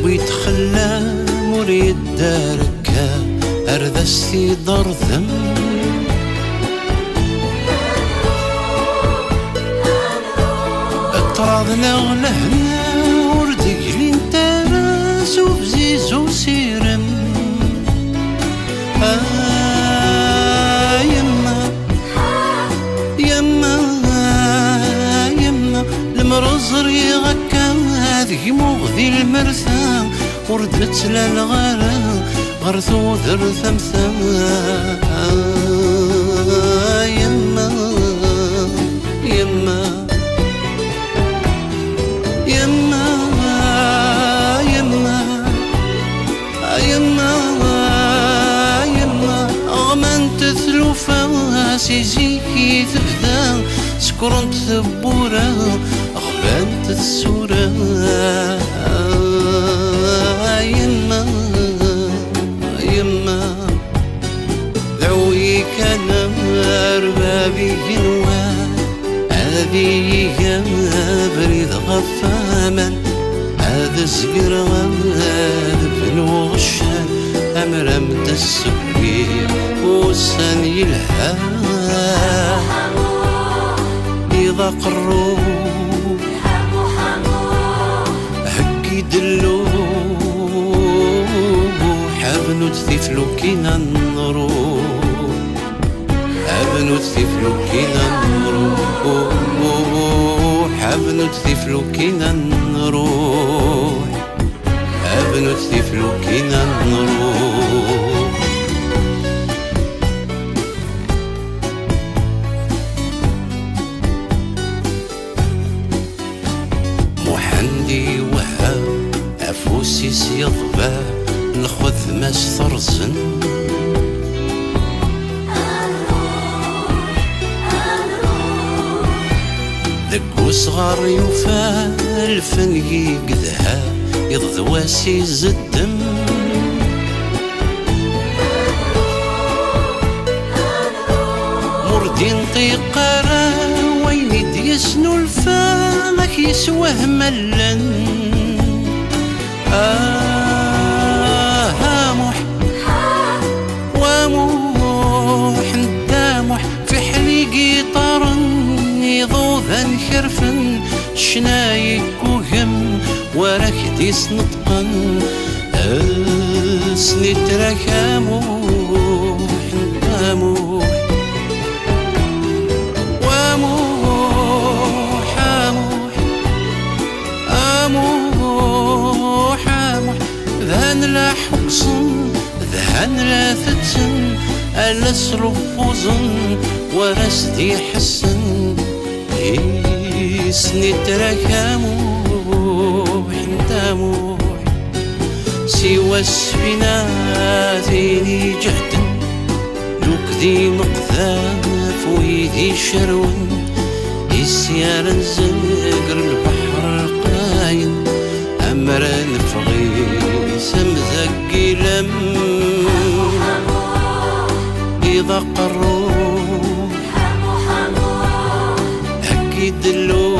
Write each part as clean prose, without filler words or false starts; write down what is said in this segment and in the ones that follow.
ويتخلى مريد داركا أرذستي دار ذم اطرادنا غلهنا وردقلين تراس وبزيز وسيرم يما يما يما المرزري غكا هذه مغذي المرثى وردت للغرام غرثو ذر ثمثا يما يما يما يما يما يما أغمن تثلو فواسي زيكي تبدا سكرنت ثبورا أغبان تثسورا يما يما ذوي كان أربابي جنوان هذه بريد غفاما هذا سقر هذا بنو غشان أمرمت السكري وسن يلها إذا قروا هكي دلو حابنو تثيفلو كينا نروح حابنو تثيفلو كينا نروح حابنو تثيفلو كينا نروح حابنو تثيفلو كينا نروح محندي وهاب أفوسي سيضبا نخذ ماس ثرزن ذك وصغار يوفى الفن يقدها يضواسي زدم مردين طيقارا وين يسنو الفامك يسوه ملن هامح واموح ندامح في حليقي طارن يضوذا خرفن شنايك وهم وراك ديس نطقن سنيت راك اموح ندامح واموح اموح اموح ذهن لا حقصن ذهن لا فتن ألا سرفوزن ورستي حسن سنيت راك اموح ندامح سوى السفيناتيني جهد نكذي مقذاف ويدي شرون السيار نزقر البحر القاين أمر نفغي سمزقي لم إذا قروا هكي دلو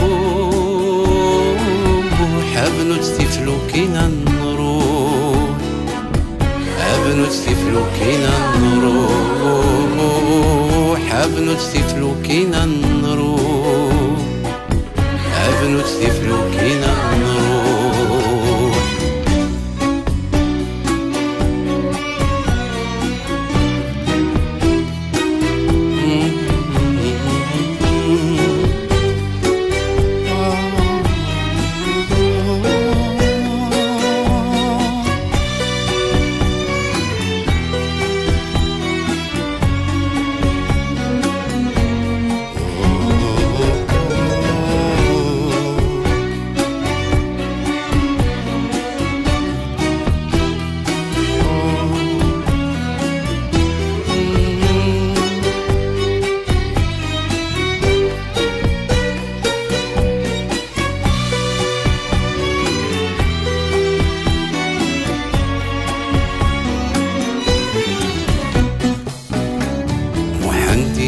حابنو تثيفلو كينا نروح حابنو تثيفلو كينا نروح حابنو تثيفلو كينا نروح حابنو تثيفلو كينا نروح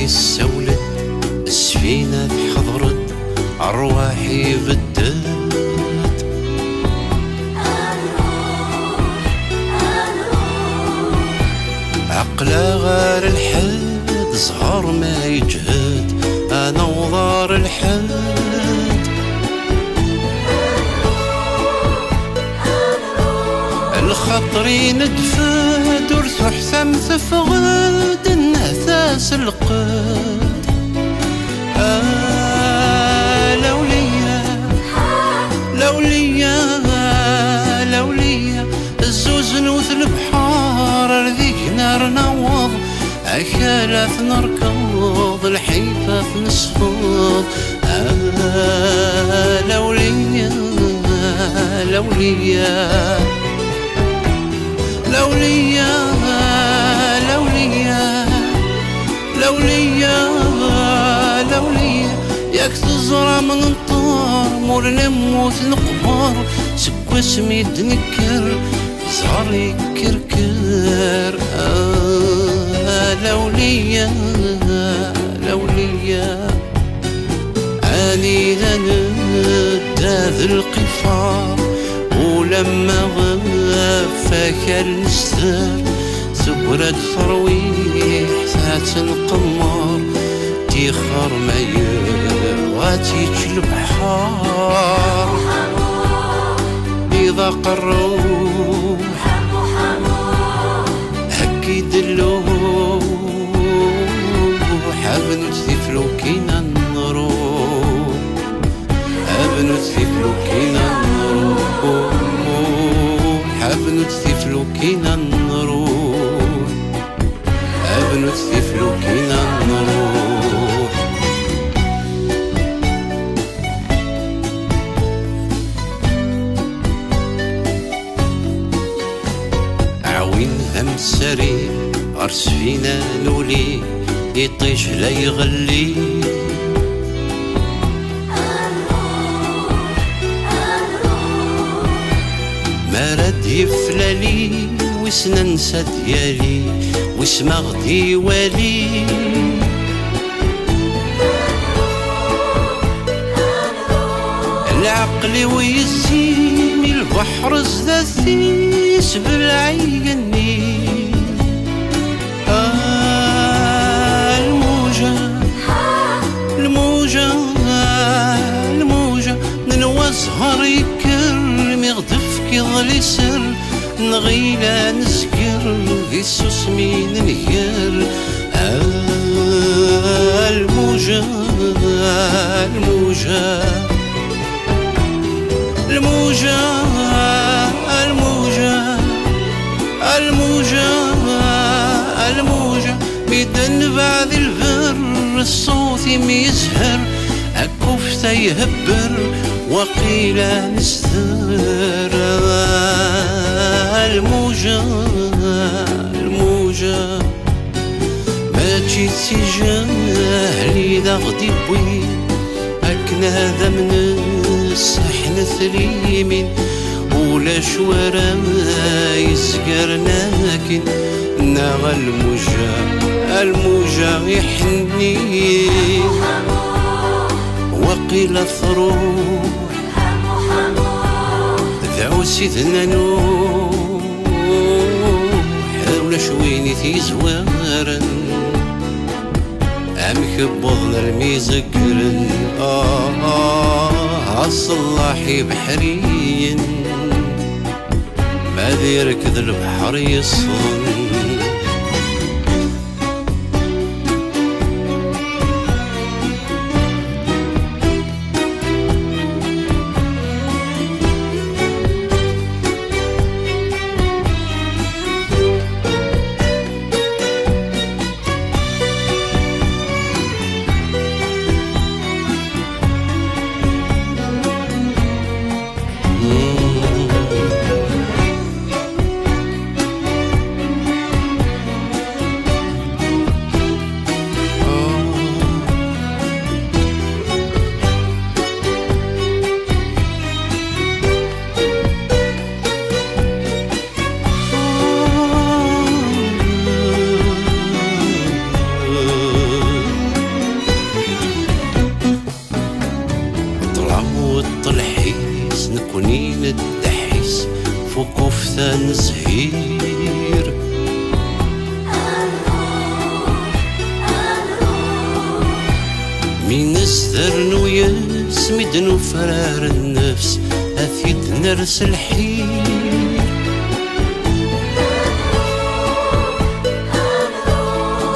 السولد السفينة حضرت أرواحي بدت عقلا غار الحد صغار ما يجهد انا وضار الحد الخطري ندفد ورث حسام تفغد النهتاس القد لوليا الزوز نوث البحار رديك نار نوض أكالات نركض الحيفة نسفض لوليا لوليا لوليا لوليا لوليا لوليا ياك تزرع من الطار مور نموت نقبر سكوا سميد نكر زهر يكركر لوليا لوليا اني نداذ القفار ولما غفاك النستر سكرت ثرويح ذات القمر تيخر ما يغاتيش البحار إذا قروح هكي دلوح أبنو تثفلو كينا نروح أبنو تثفلو كينا نروح أبنو تثفلو كينا نروح أبنو تثفلو كينا نروح عوين هم سري غرس فينا نولي يطيش لا يغلي ما رد يفلالي وسنا نسى ديالي واسم غدي والي العقل ويزيني البحر زداثيس بالعيني الموجة الموجة ننوى زهر يكرم يغدف كيظل يسر نغيلا نسكر ذي السسمين نهير الموجة الموجة الموجة الموجة الموجة الموجة بيدن بعد البر الصوت يزهر أكفتا يهبر وقيل نستر الموجة الموجة ما تجي تجاهلي ذا غدي بوين أكن هذا من السحن ثريمين ولا شوارا يسقر لكن ناغ الموجة الموجة يحني وقيل ثروح ذعوسي ثنانوح ولا شويني في زوارا أم كبضنا الميزقرن الصلاحي بحرين ما ذيرك ذا البحر يصن الحيس نكونين الدحيس فوق وفثان زهير ذرنو يسمدنو فرار النفس أثيد نرس الحير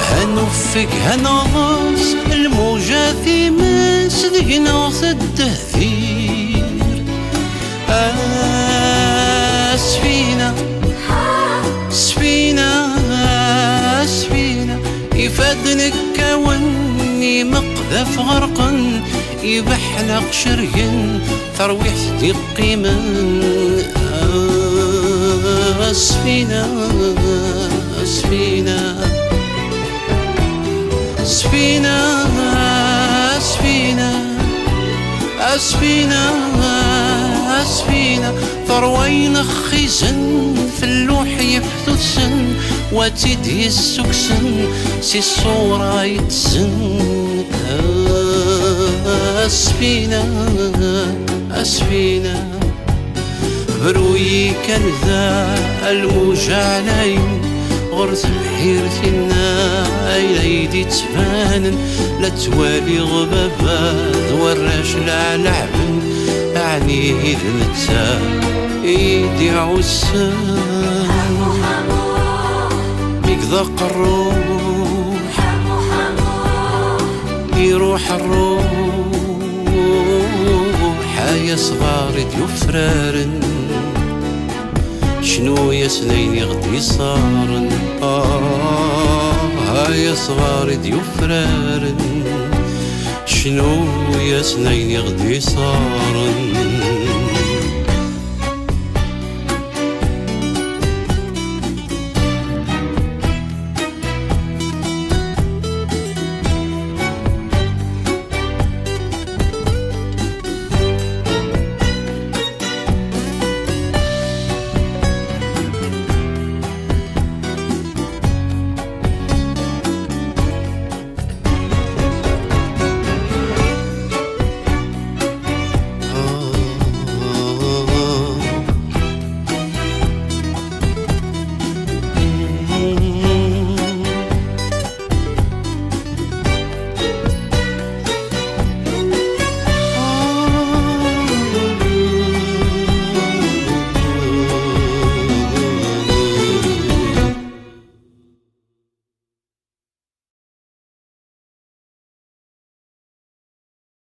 هنوفق هنغص الموجة في مسدقنا الدهثير سفينة سفينة سفينة يفادنك كوني مقذف غرقا يبحلق شرين ترويح صديق قيما سفينة سفينة سفينة سفينة سفينة سفينة ثروين خيزن في اللوح يحدثن وتدي السكسن سي الصورة يتزن سفينة سفينة بروي كنذا الموجة عليم غرز بحيرتنا ايدي تبانن لا توالي غبابات وراش لعلعبن عني المتا ايدي عسان ميقذاق الروح يروح الروح يا صغاري يفرارن شنو يا سنيني غدي صارن يا صغاري يفرارن شنو يا سنيني غدي صارن